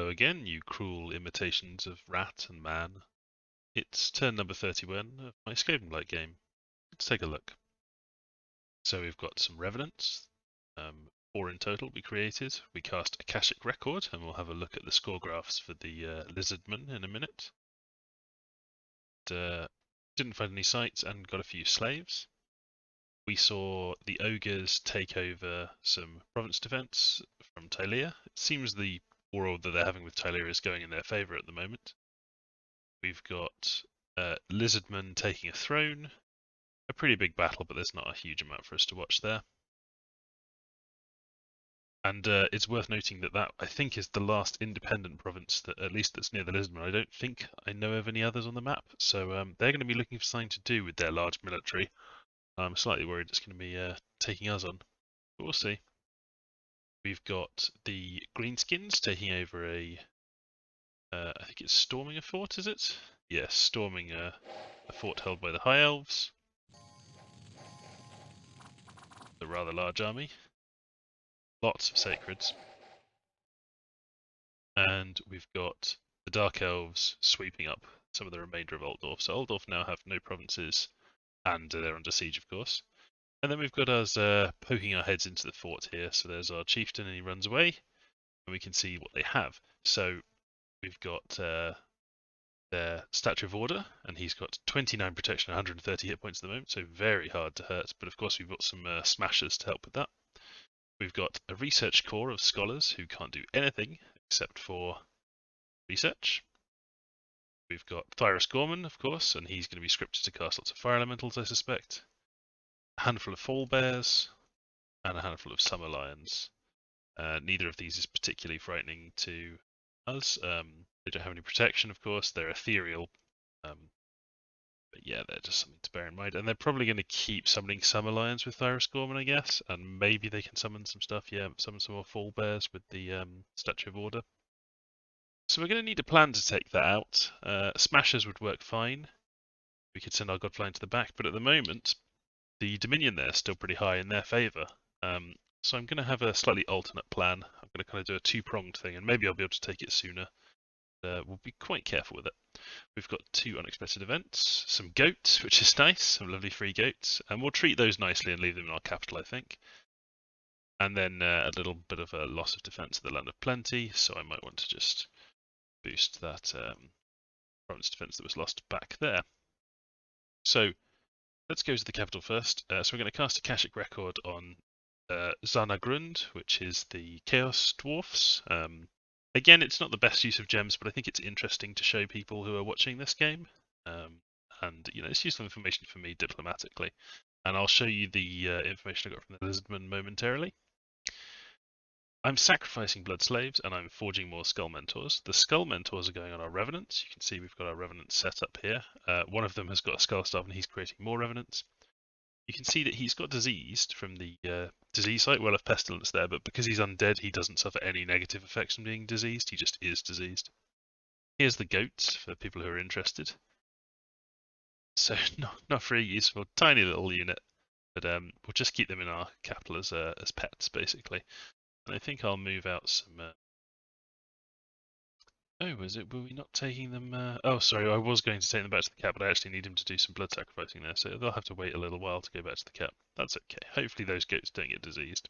Hello again, you cruel imitations of rat and man. It's turn number 31 of my Skavenblight game. Let's take a look. So we've got some Revenants, 4 in total we created. We cast Akashic Record, and we'll have a look at the score graphs for the Lizardmen in a minute. Didn't find any sites and got a few slaves. We saw the Ogres take over some province defense from Tilea. It seems the war that they're having with Tilea is going in their favor at the moment. We've got Lizardmen taking a throne. A pretty big battle, but there's not a huge amount for us to watch there. And it's worth noting that I think is the last independent province that, at least that's near the Lizardmen. I don't think I know of any others on the map, so they're going to be looking for something to do with their large military. I'm slightly worried it's going to be taking us on, but we'll see. We've got the Greenskins taking over I think it's storming a fort, is it? Yes, storming a fort held by the High Elves. A rather large army. Lots of sacreds. And we've got the Dark Elves sweeping up some of the remainder of Altdorf. So Altdorf now have no provinces, and they're under siege, of course. And then we've got us poking our heads into the fort here. So there's our chieftain, and he runs away, and we can see what they have. So we've got their Statue of Order, and he's got 29 protection, 130 hit points at the moment, so very hard to hurt. But of course, we've got some smashers to help with that. We've got a research corps of scholars who can't do anything except for research. We've got Thyrus Gorman, of course, and he's going to be scripted to cast lots of fire elementals, I suspect. A handful of fall bears, and a handful of summer lions. Neither of these is particularly frightening to us. They don't have any protection, of course. They're ethereal. But yeah, they're just something to bear in mind. And they're probably going to keep summoning summer lions with Thyrus Gorman, I guess. And maybe they can summon some stuff. Yeah, summon some more fall bears with the Statue of Order. So we're going to need a plan to take that out. Smashers would work fine. We could send our Godfly into the back. But at the moment, the Dominion there is still pretty high in their favour. So I'm going to have a slightly alternate plan. I'm going to kind of do a two-pronged thing, and maybe I'll be able to take it sooner. We'll be quite careful with it. We've got 2 unexpected events, some goats, which is nice, some lovely free goats, and we'll treat those nicely and leave them in our capital, I think. And then a little bit of a loss of defense of the Land of Plenty, so I might want to just boost that province defense that was lost back there. So let's go to the capital first. So we're going to cast Akashic Record on Zharr-Naggrund, which is the Chaos Dwarfs. Again, it's not the best use of gems, but I think it's interesting to show people who are watching this game. And, you know, it's useful information for me diplomatically. And I'll show you the information I got from the Lizardmen momentarily. I'm sacrificing blood slaves, and I'm forging more skull mentors. The skull mentors are going on our revenants. You can see we've got our revenants set up here. One of them has got a skull staff, and he's creating more revenants. You can see that he's got diseased from the disease site, well of pestilence there, but because he's undead, he doesn't suffer any negative effects from being diseased, he just is diseased. Here's the goats for people who are interested. So not very useful, tiny little unit, but we'll just keep them in our capital as pets, basically. And I think I'll move out some... Oh, were we not taking them? Oh, sorry, I was going to take them back to the cap, but I actually need him to do some blood sacrificing there, so they'll have to wait a little while to go back to the cap. That's okay. Hopefully those goats don't get diseased.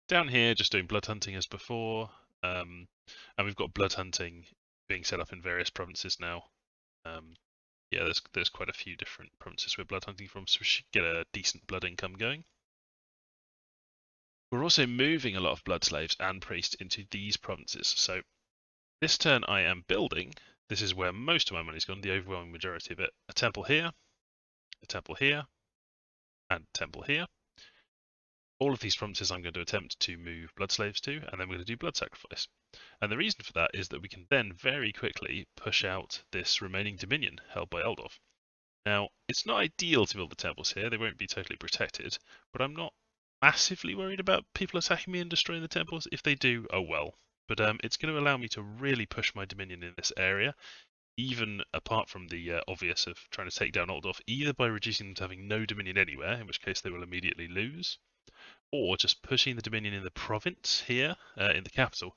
Down here, just doing blood hunting as before, and we've got blood hunting being set up in various provinces now. Yeah, there's quite a few different provinces we're blood hunting from, so we should get a decent blood income going. We're also moving a lot of blood slaves and priests into these provinces. So this turn I am building, this is where most of my money's gone, the overwhelming majority of it, a temple here, and a temple here. All of these provinces I'm going to attempt to move blood slaves to, and then we're going to do blood sacrifice. And the reason for that is that we can then very quickly push out this remaining dominion held by Altdorf. Now, it's not ideal to build the temples here, they won't be totally protected, but I'm not massively worried about people attacking me and destroying the temples. If they do, oh well. But it's going to allow me to really push my dominion in this area, even apart from the obvious of trying to take down Altdorf, either by reducing them to having no dominion anywhere, in which case they will immediately lose, or just pushing the Dominion in the province here, in the capital,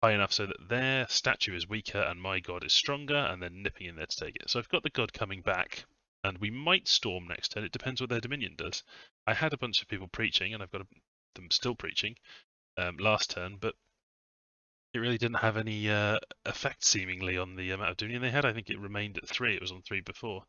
high enough so that their statue is weaker and my god is stronger, and then nipping in there to take it. So I've got the god coming back, and we might storm next turn. It depends what their Dominion does. I had a bunch of people preaching, and I've got them still preaching last turn, but it really didn't have any effect seemingly on the amount of Dominion they had. I think it remained at 3. It was on 3 before.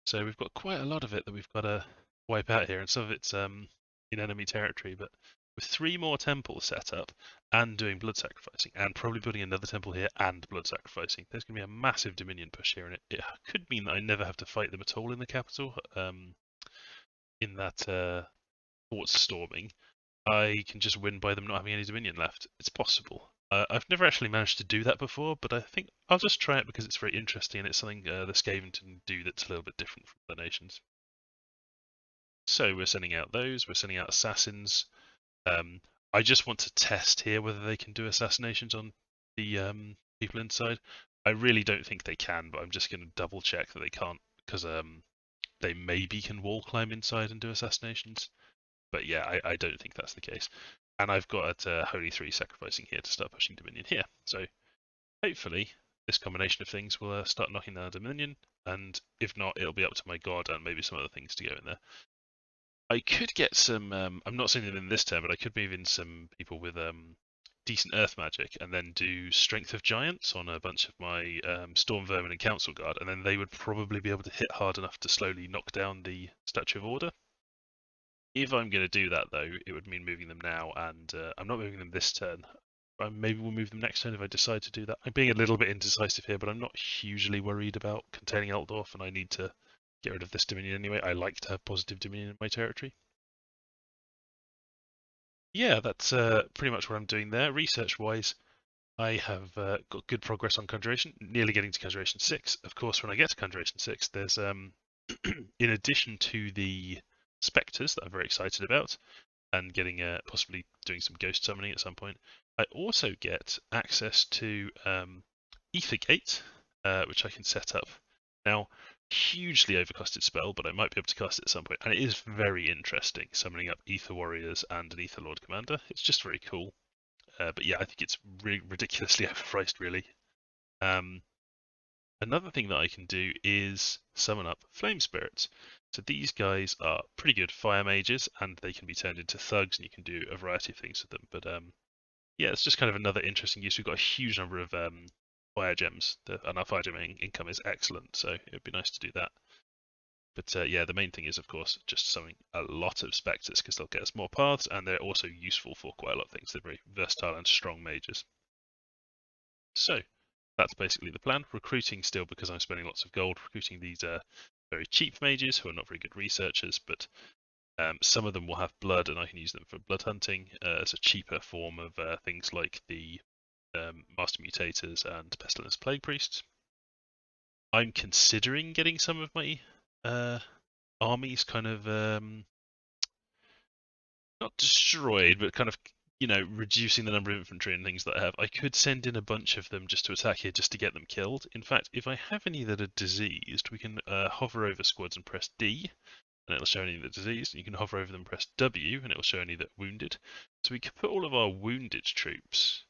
So we've got quite a lot of it that we've got to wipe out here, and some of it's in enemy territory. But with 3 more temples set up and doing blood sacrificing, and probably building another temple here and blood sacrificing, there's going to be a massive Dominion push here, and it could mean that I never have to fight them at all in the capital. In that fort storming, I can just win by them not having any Dominion left. It's possible. I've never actually managed to do that before, but I think I'll just try it because it's very interesting and it's something the Skaven can do that's a little bit different from other nations. So we're sending out those. We're sending out assassins. I just want to test here whether they can do assassinations on the people inside. I really don't think they can, but I'm just going to double check that they can't because they maybe can wall climb inside and do assassinations. But yeah, I don't think that's the case. And I've got Holy 3 sacrificing here to start pushing Dominion here. So hopefully this combination of things will start knocking down Dominion, and if not, it'll be up to my god and maybe some other things to go in there. I could get some, I'm not saying them in this turn, but I could move in some people with decent earth magic and then do Strength of Giants on a bunch of my Storm Vermin and Council Guard, and then they would probably be able to hit hard enough to slowly knock down the Statue of Order. If I'm going to do that, though, it would mean moving them now, and I'm not moving them this turn. Maybe we'll move them next turn if I decide to do that. I'm being a little bit indecisive here, but I'm not hugely worried about containing Altdorf, and I need to get rid of this Dominion anyway. I like to have positive Dominion in my territory. Yeah, that's pretty much what I'm doing there. Research-wise, I have got good progress on Conjuration, nearly getting to Conjuration 6. Of course, when I get to Conjuration 6, there's, in addition to the Spectres that I'm very excited about, and getting possibly doing some ghost summoning at some point, I also get access to Aethergate, which I can set up. Now, hugely overcosted spell, but I might be able to cast it at some point, and it is very interesting summoning up Aether Warriors and an Aether Lord Commander. It's just very cool. But yeah, I think it's ridiculously overpriced, really. Another thing that I can do is summon up Flame Spirits. So these guys are pretty good fire mages, and they can be turned into thugs, and you can do a variety of things with them. But yeah, it's just kind of another interesting use. We've got a huge number of fire gems, and our fire gem income is excellent, so it would be nice to do that. But yeah, the main thing is, of course, just summoning a lot of Spectres, because they'll get us more paths, and they're also useful for quite a lot of things. They're very versatile and strong mages. So that's basically the plan. Recruiting still, because I'm spending lots of gold, recruiting these very cheap mages who are not very good researchers, but some of them will have blood, and I can use them for blood hunting as a cheaper form of things like the Master Mutators and Pestilence Plague Priests. I'm considering getting some of my armies kind of not destroyed, but kind of, you know, reducing the number of infantry and things that I have. I could send in a bunch of them just to attack here, just to get them killed. In fact, if I have any that are diseased, we can hover over squads and press D, and it'll show any that are diseased. You can hover over them, press W, and it will show any that are wounded. So we could put all of our wounded troops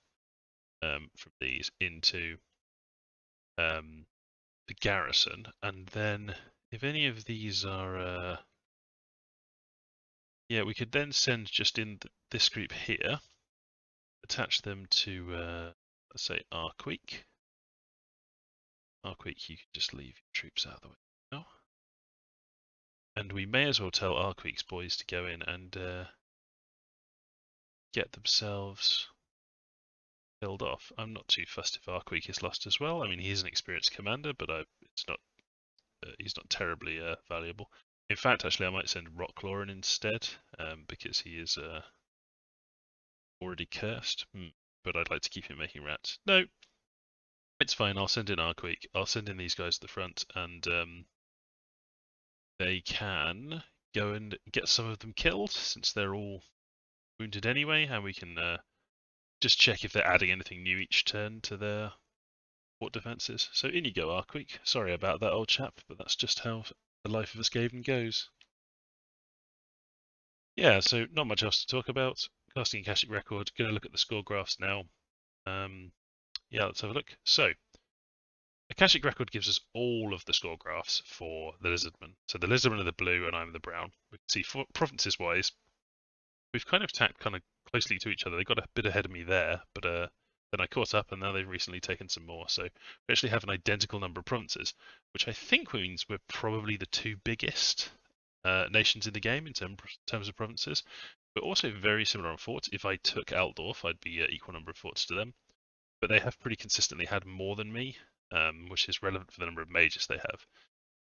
from these into the garrison, and then if any of these are yeah, we could then send just in this group here, attach them to, let's say, Arqueek. Arqueek, you can just leave your troops out of the way now. And we may as well tell Arqueek's boys to go in and get themselves killed off. I'm not too fussed if Arqueek is lost as well. I mean, he's an experienced commander, but it's not, he's not terribly valuable. In fact, actually, I might send Rocklaw in instead, because he is already cursed. But I'd like to keep him making rats. No, it's fine. I'll send in Arqueek. I'll send in these guys at the front, and they can go and get some of them killed, since they're all wounded anyway, and we can just check if they're adding anything new each turn to their fort defences. So in you go, Arqueek. Sorry about that, old chap, but that's just how the life of a Skaven goes. Yeah, so not much else to talk about. Casting Akashic Record, going to look at the score graphs now. Yeah, let's have a look. So, Akashic Record gives us all of the score graphs for the Lizardmen. So the Lizardmen are the blue and I'm the brown. We can see provinces-wise, we've kind of tacked kind of closely to each other. They got a bit ahead of me there, but then I caught up and now they've recently taken some more. So we actually have an identical number of provinces, which I think means we're probably the two biggest nations in the game in terms of provinces. We're also very similar on forts. If I took Altdorf, I'd be equal number of forts to them. But they have pretty consistently had more than me, which is relevant for the number of mages they have.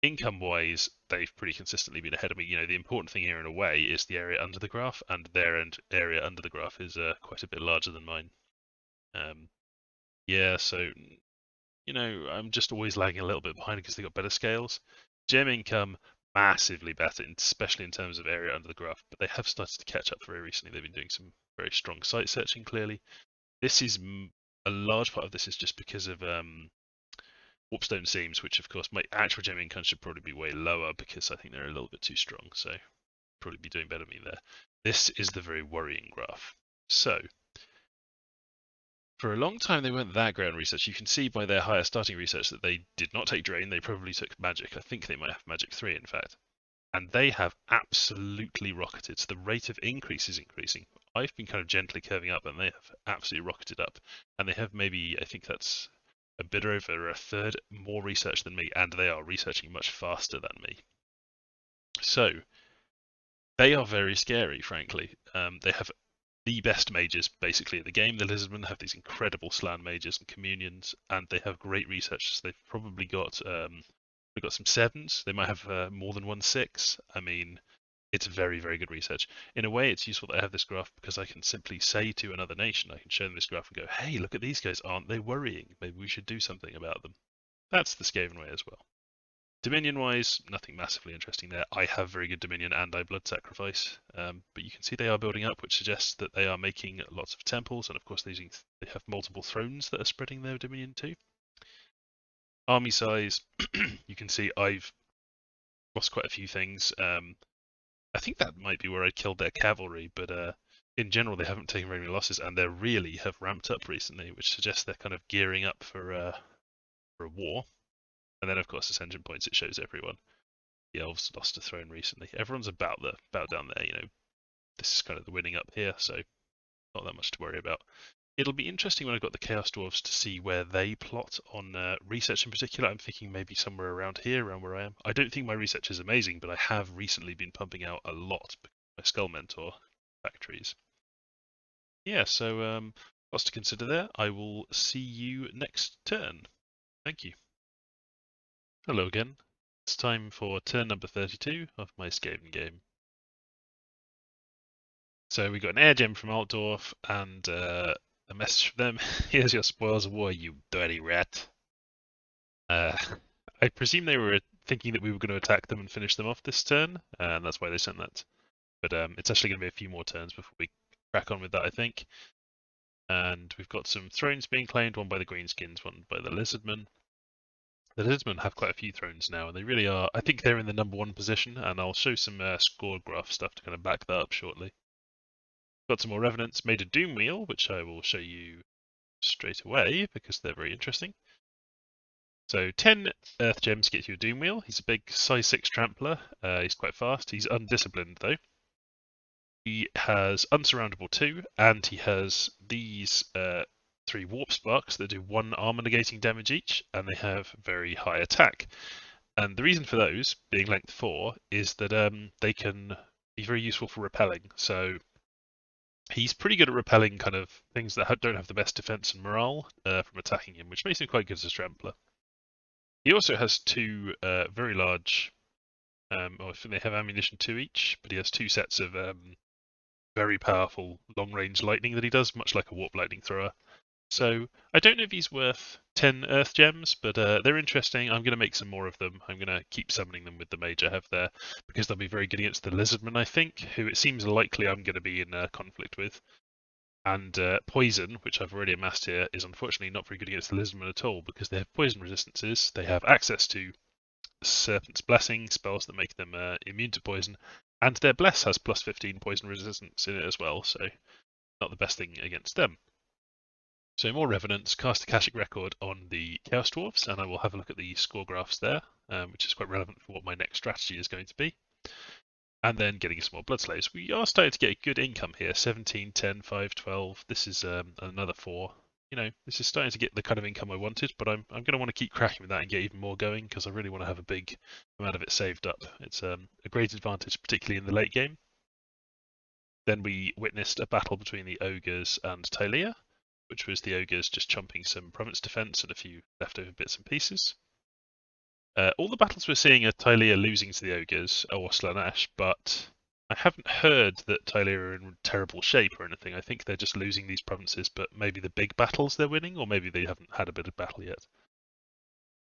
Income-wise, they've pretty consistently been ahead of me. You know, the important thing here in a way is the area under the graph, and their area under the graph is quite a bit larger than mine. Yeah, so, you know, I'm just always lagging a little bit behind because they got better scales. Gem income, massively better, especially in terms of area under the graph, but they have started to catch up very recently. They've been doing some very strong site searching, clearly. This is a large part of this is just because of Warpstone Seams, which of course my actual gem income should probably be way lower because I think they're a little bit too strong, so probably be doing better than me there. This is the very worrying graph. So, for a long time they weren't that great on research. You can see by their higher starting research that they did not take Drain, they probably took Magic. I think they might have Magic 3 in fact. And they have absolutely rocketed. So the rate of increase is increasing. I've been kind of gently curving up and they have absolutely rocketed up. And they have maybe, I think that's a bit over a third more research than me, and they are researching much faster than me. So they are very scary, frankly. They have the best mages basically in the game. The Lizardmen have these incredible Slan mages and communions, and they have great researchers. They've probably got we've got some sevens. They might have more than one six. I mean, it's very, very good research. In a way, it's useful that I have this graph because I can simply say to another nation, I can show them this graph and go, hey, look at these guys, aren't they worrying? Maybe we should do something about them. That's the Skaven way as well. Dominion-wise, nothing massively interesting there. I have very good Dominion and I Blood Sacrifice, but you can see they are building up, which suggests that they are making lots of temples, and of course they have multiple thrones that are spreading their Dominion too. Army size, you can see I've lost quite a few things. I think that might be where I killed their cavalry, but in general they haven't taken very many losses, and they really have ramped up recently, which suggests they're kind of gearing up for a war. And then, of course, Ascension points, it shows everyone. The Elves lost a throne recently. Everyone's about down there, you know. This is kind of the winning up here, so not that much to worry about. It'll be interesting when I've got the Chaos Dwarves to see where they plot on research in particular. I'm thinking maybe somewhere around here, around where I am. I don't think my research is amazing, but I have recently been pumping out a lot because of my Skull Mentor factories. Yeah, so lots to consider there. I will see you next turn. Thank you. Hello again. It's time for turn number 32 of my Skaven game. So we got an air gem from Altdorf and a message from them. Here's your spoils of war, you dirty rat. I presume they were thinking that we were going to attack them and finish them off this turn, and that's why they sent that. But it's actually going to be a few more turns before we crack on with that, I think. And we've got some thrones being claimed, one by the Greenskins, one by the Lizardmen. The Lizardmen have quite a few thrones now, and they really are. I think they're in the #1 position, and I'll show some score graph stuff to kind of back that up shortly. Got some more Revenants, made a Doom Wheel, which I will show you straight away because they're very interesting. So 10 Earth Gems get you a Doom Wheel. He's a big size 6 trampler. He's quite fast. He's undisciplined though. He has Unsurroundable 2, and he has these 3 Warp Sparks that do 1 armor negating damage each, and they have very high attack. And the reason for those, being length 4, is that they can be very useful for repelling. So he's pretty good at repelling kind of things that don't have the best defense and morale from attacking him, which makes him quite good as a trampler. He also has 2 very large, I think they have ammunition 2 each, but he has 2 sets of very powerful long-range lightning that he does, much like a warp lightning thrower. So I don't know if he's worth 10 Earth Gems, but they're interesting. I'm going to make some more of them. I'm going to keep summoning them with the mage I have there, because they'll be very good against the Lizardmen, I think, who it seems likely I'm going to be in conflict with. And Poison, which I've already amassed here, is unfortunately not very good against the Lizardmen at all, because they have poison resistances, they have access to Serpent's Blessing, spells that make them immune to poison, And their Bless has plus 15 poison resistance in it as well, so not the best thing against them. So more Revenants, cast Akashic Record on the Chaos Dwarfs, and I will have a look at the score graphs there, which is quite relevant for what my next strategy is going to be. And then getting some more Blood Slaves. We are starting to get a good income here, 17, 10, 5, 12. This is another 4. You know, this is starting to get the kind of income I wanted, but I'm going to want to keep cracking with that and get even more going, because I really want to have a big amount of it saved up. It's a great advantage, particularly in the late game. Then we witnessed a battle between the Ogres and Tilea, which was the Ogres just chomping some province defense and a few leftover bits and pieces. All the battles we're seeing are Tilea losing to the Ogres, or Slaanesh, but I haven't heard that Tilea are in terrible shape or anything. I think they're just losing these provinces, but maybe the big battles they're winning, or maybe they haven't had a bit of battle yet.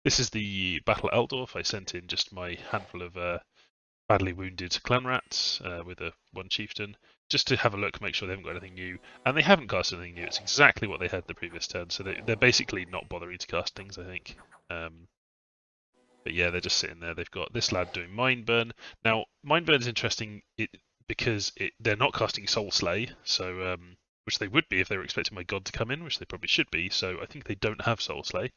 This is the battle at Altdorf. I sent in just my handful of badly wounded clan rats with one chieftain, just to have a look, make sure they haven't got anything new. And they haven't cast anything new. It's exactly what they had the previous turn, so they're basically not bothering to cast things, I think. But yeah, they're just sitting there. They've got this lad doing Mindburn. Now, Mindburn is interesting because they're not casting Soul Slay, so which they would be if they were expecting my god to come in, which they probably should be. So I think they don't have Soul Slay,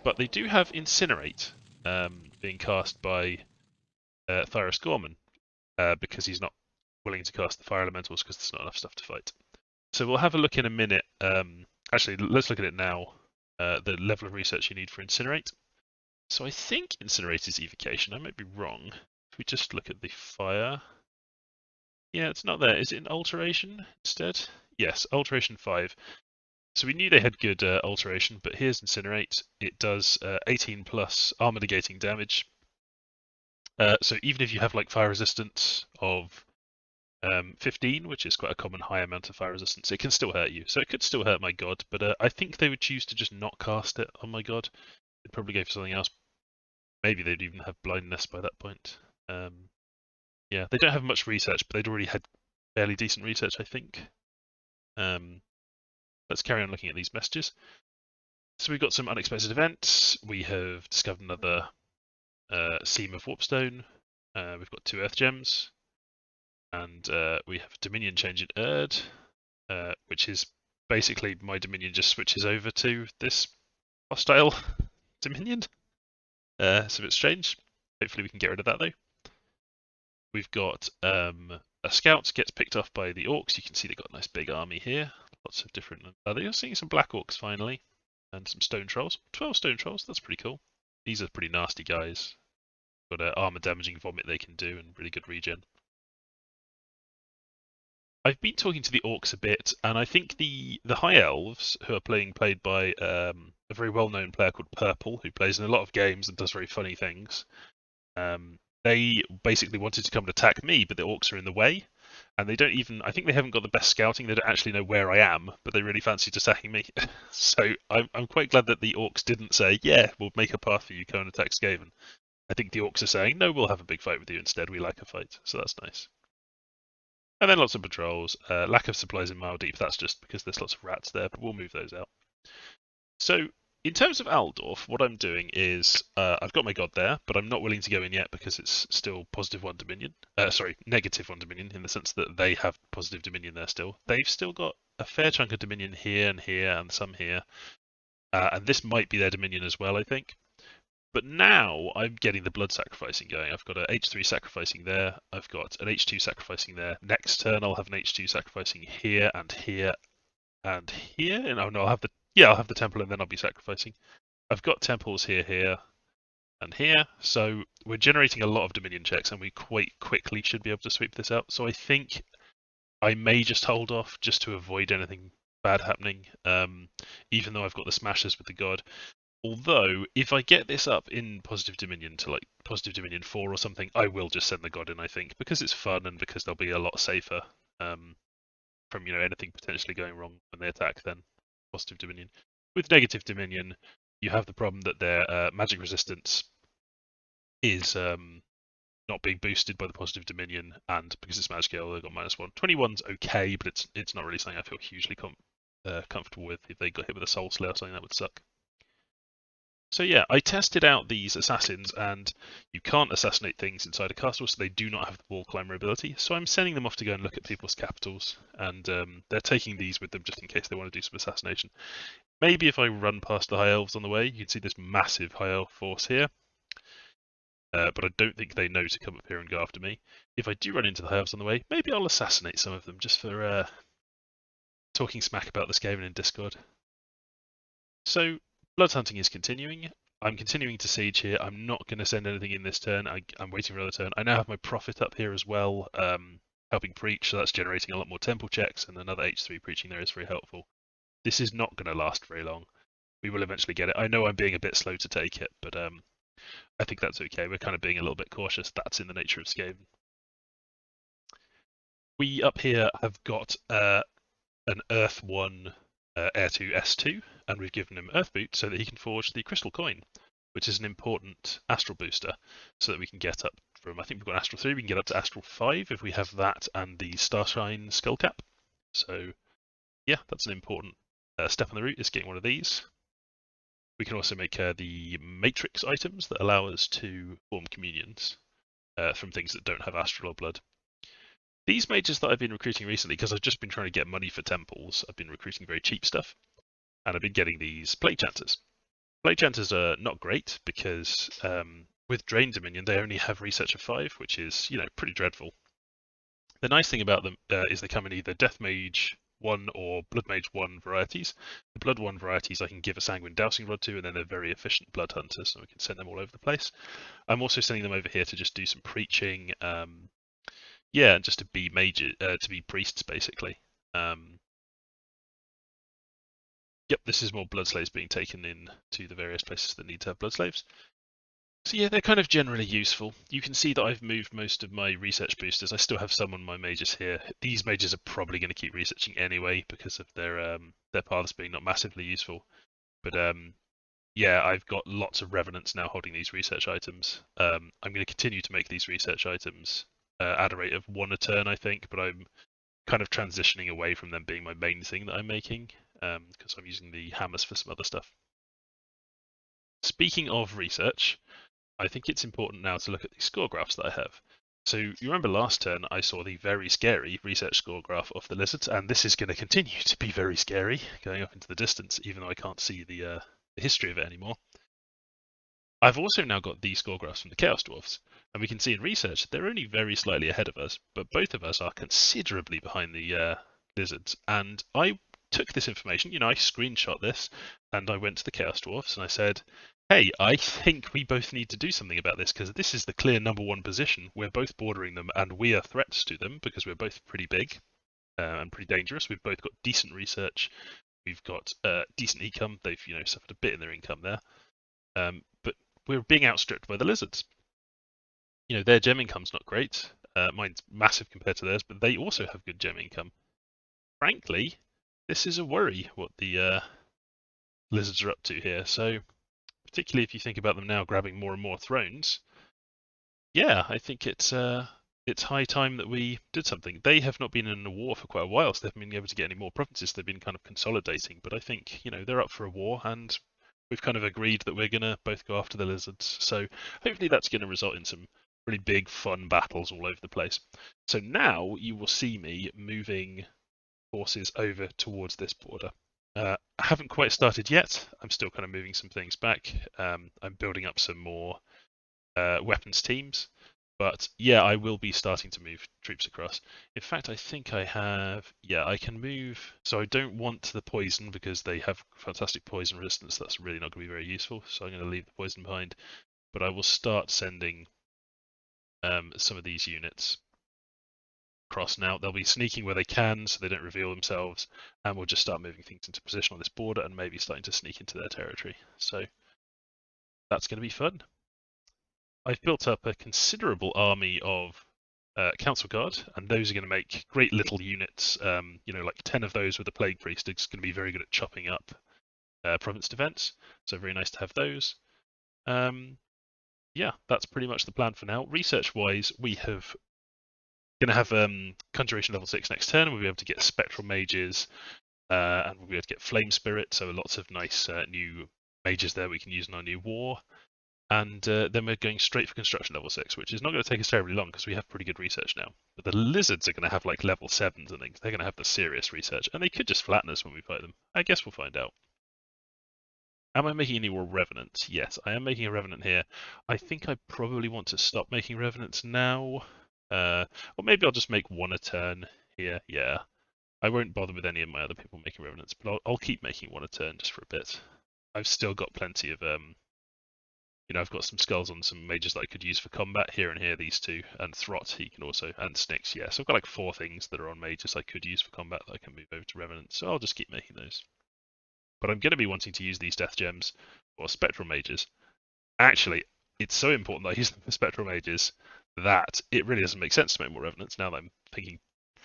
but they do have Incinerate being cast by Thyrus Gorman because he's not willing to cast the Fire Elementals because there's not enough stuff to fight. So we'll have a look in a minute. Actually, let's look at it now. The level of research you need for Incinerate. So I think Incinerate is Evocation. I might be wrong. If we just look at the fire. Yeah, it's not there. Is it an Alteration instead? Yes, Alteration 5. So we knew they had good Alteration, but here's Incinerate. It does 18 plus armor negating damage. So even if you have like fire resistance of 15, which is quite a common high amount of fire resistance, it can still hurt you. So it could still hurt my god, but I think they would choose to just not cast it on my god. They'd probably go for something else. Maybe they'd even have blindness by that point. Yeah, they don't have much research, but they'd already had fairly decent research, I think. Let's carry on looking at these messages. So we've got some unexpected events. We have discovered another seam of warpstone. We've got 2 earth gems. And we have Dominion change in Erd, which is basically my Dominion just switches over to this hostile Dominion. It's a bit strange. Hopefully we can get rid of that though. We've got a scout gets picked off by the orcs. You can see they've got a nice big army here. Lots of different. They're seeing some black orcs finally, and some stone trolls. 12 stone trolls. That's pretty cool. These are pretty nasty guys. Got armor damaging vomit they can do and really good regen. I've been talking to the orcs a bit, and I think the high elves who are played by a very well-known player called Purple, who plays in a lot of games and does very funny things. They basically wanted to come and attack me, but the orcs are in the way, and they don't even. I think they haven't got the best scouting. They don't actually know where I am, but they really fancied attacking me. So I'm quite glad that the orcs didn't say, "Yeah, we'll make a path for you, go and attack Skaven." I think the orcs are saying, "No, we'll have a big fight with you instead. We like a fight," so that's nice. And then lots of patrols. Lack of supplies in Mile Deep, that's just because there's lots of rats there, but we'll move those out. So, in terms of Altdorf, what I'm doing is, I've got my god there, but I'm not willing to go in yet because it's still positive 1 Dominion. Negative 1 Dominion, in the sense that they have positive Dominion there still. They've still got a fair chunk of Dominion here and here and some here. And this might be their Dominion as well, I think. But now I'm getting the blood sacrificing going. I've got an H3 sacrificing there. I've got an H2 sacrificing there. Next turn I'll have an H2 sacrificing here and here and here. And oh no, I'll have the temple and then I'll be sacrificing. I've got temples here, here, and here. So we're generating a lot of Dominion checks, and we quite quickly should be able to sweep this out. So I think I may just hold off just to avoid anything bad happening. Even though I've got the smashers with the god. Although, if I get this up in Positive Dominion to like Positive Dominion 4 or something, I will just send the god in, I think, because it's fun and because they'll be a lot safer from anything potentially going wrong when they attack than Positive Dominion. With Negative Dominion, you have the problem that their magic resistance is not being boosted by the Positive Dominion, and because it's magic scale, they've got -1. 21's okay, but it's not really something I feel hugely comfortable with. If they got hit with a Soul Slayer or something, that would suck. So yeah, I tested out these assassins, and you can't assassinate things inside a castle, so they do not have the wall climber ability. So I'm sending them off to go and look at people's capitals, and they're taking these with them just in case they want to do some assassination. Maybe if I run past the High Elves on the way, you can see this massive High Elf force here. But I don't think they know to come up here and go after me. If I do run into the High Elves on the way, maybe I'll assassinate some of them just for talking smack about the Skaven in Discord. So, blood hunting is continuing. I'm continuing to siege here. I'm not going to send anything in this turn. I'm waiting for another turn. I now have my prophet up here as well, helping preach, so that's generating a lot more temple checks, and another H3 preaching there is very helpful. This is not going to last very long. We will eventually get it. I know I'm being a bit slow to take it, but I think that's okay. We're kind of being a little bit cautious. That's in the nature of Skaven. We up here have got an Earth 1 Heir 2 S2, and we've given him Earth Boot so that he can forge the Crystal Coin, which is an important Astral booster, so that we can get up from, I think we've got Astral 3, we can get up to Astral 5 if we have that and the Starshine Skullcap. So yeah, that's an important step on the route, is getting one of these. We can also make the Matrix items that allow us to form communions from things that don't have Astral or Blood. These mages that I've been recruiting recently, because I've just been trying to get money for temples, I've been recruiting very cheap stuff, and I've been getting these Plague Chanters. Plague Chanters are not great because with Drain Dominion they only have Research of 5, which is, you know, pretty dreadful. The nice thing about them is they come in either Death Mage 1 or Blood Mage 1 varieties. The Blood 1 varieties I can give a Sanguine Dowsing Rod to, and then they're very efficient Blood Hunters, so we can send them all over the place. I'm also sending them over here to just do some preaching, yeah, just to be mages, to be priests basically. Yep, this is more blood slaves being taken in to the various places that need to have blood slaves. So yeah, they're kind of generally useful. You can see that I've moved most of my research boosters. I still have some on my mages here. These mages are probably going to keep researching anyway because of their paths being not massively useful. But yeah, I've got lots of revenants now holding these research items. I'm going to continue to make these research items at a rate of 1 a turn, I think, but I'm kind of transitioning away from them being my main thing that I'm making, because I'm using the hammers for some other stuff. Speaking of research, I think it's important now to look at the score graphs that I have. So you remember last turn I saw the very scary research score graph of the lizards, and this is going to continue to be very scary, going up into the distance, even though I can't see the history of it anymore. I've also now got the score graphs from the Chaos Dwarfs, and we can see in research they're only very slightly ahead of us, but both of us are considerably behind the lizards. And I took this information, you know, I screenshot this, and I went to the Chaos Dwarfs and I said, hey, I think we both need to do something about this, because this is the clear #1 position. We're both bordering them, and we are threats to them because we're both pretty big and pretty dangerous. We've both got decent research. We've got decent income. They've, you know, suffered a bit in their income there. But we're being outstripped by the lizards. You know, their gem income's not great. Mine's massive compared to theirs, but they also have good gem income. Frankly, this is a worry what the lizards are up to here. So, particularly if you think about them now grabbing more and more thrones, yeah, I think it's high time that we did something. They have not been in a war for quite a while, so they haven't been able to get any more provinces. They've been kind of consolidating, but I think, you know, they're up for a war, and we've kind of agreed that we're going to both go after the lizards. So hopefully that's going to result in some really big, fun battles all over the place. So now you will see me moving forces over towards this border. I haven't quite started yet. I'm still kind of moving some things back. I'm building up some more weapons teams. But yeah, I will be starting to move troops across. In fact, I think I have, yeah, I can move. So I don't want the poison because they have fantastic poison resistance. That's really not going to be very useful. So I'm going to leave the poison behind. But I will start sending some of these units across now. They'll be sneaking where they can so they don't reveal themselves. And we'll just start moving things into position on this border and maybe starting to sneak into their territory. So that's going to be fun. I've built up a considerable army of Council Guard, and those are going to make great little units. You know, like 10 of those with a Plague Priest is going to be very good at chopping up province defense. So very nice to have those. Yeah, that's pretty much the plan for now. Research-wise, we have going to have Conjuration level 6 next turn, and we'll be able to get Spectral Mages, and we'll be able to get Flame Spirit, so lots of nice new mages there we can use in our new war. And then we're going straight for construction level 6, which is not going to take us terribly long because we have pretty good research now. But the lizards are going to have like level 7s and things. They're going to have the serious research, and they could just flatten us when we fight them. I guess we'll find out. Am I making any more revenants? Yes, I am making a revenant here. I think I probably want to stop making revenants now. Or maybe I'll just make one a turn here. Yeah. I won't bother with any of my other people making revenants, but I'll keep making one a turn just for a bit. I've still got plenty of I've got some skulls on some mages that I could use for combat here and here, these two, and Throt he can also, and Snicks, yeah. So I've got like 4 things that are on mages I could use for combat that I can move over to Revenants, so I'll just keep making those. But I'm going to be wanting to use these Death Gems for Spectral Mages. Actually, it's so important that I use them for Spectral Mages that it really doesn't make sense to make more Revenants now that I'm thinking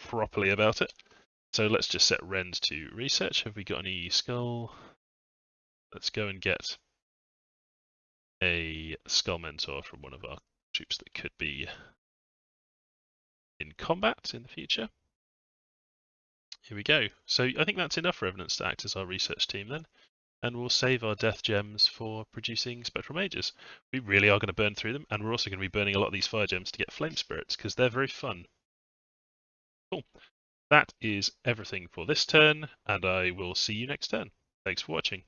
properly about it. So let's just set Rend to research. Have we got any skull? Let's go and get a skull mentor from one of our troops that could be in combat in the future. Here we go. So I think that's enough revenants to act as our research team then, and we'll save our death gems for producing spectral mages. We really are going to burn through them, and we're also going to be burning a lot of these fire gems to get flame spirits because they're very fun. Cool. That is everything for this turn, and I will see you next turn. Thanks for watching.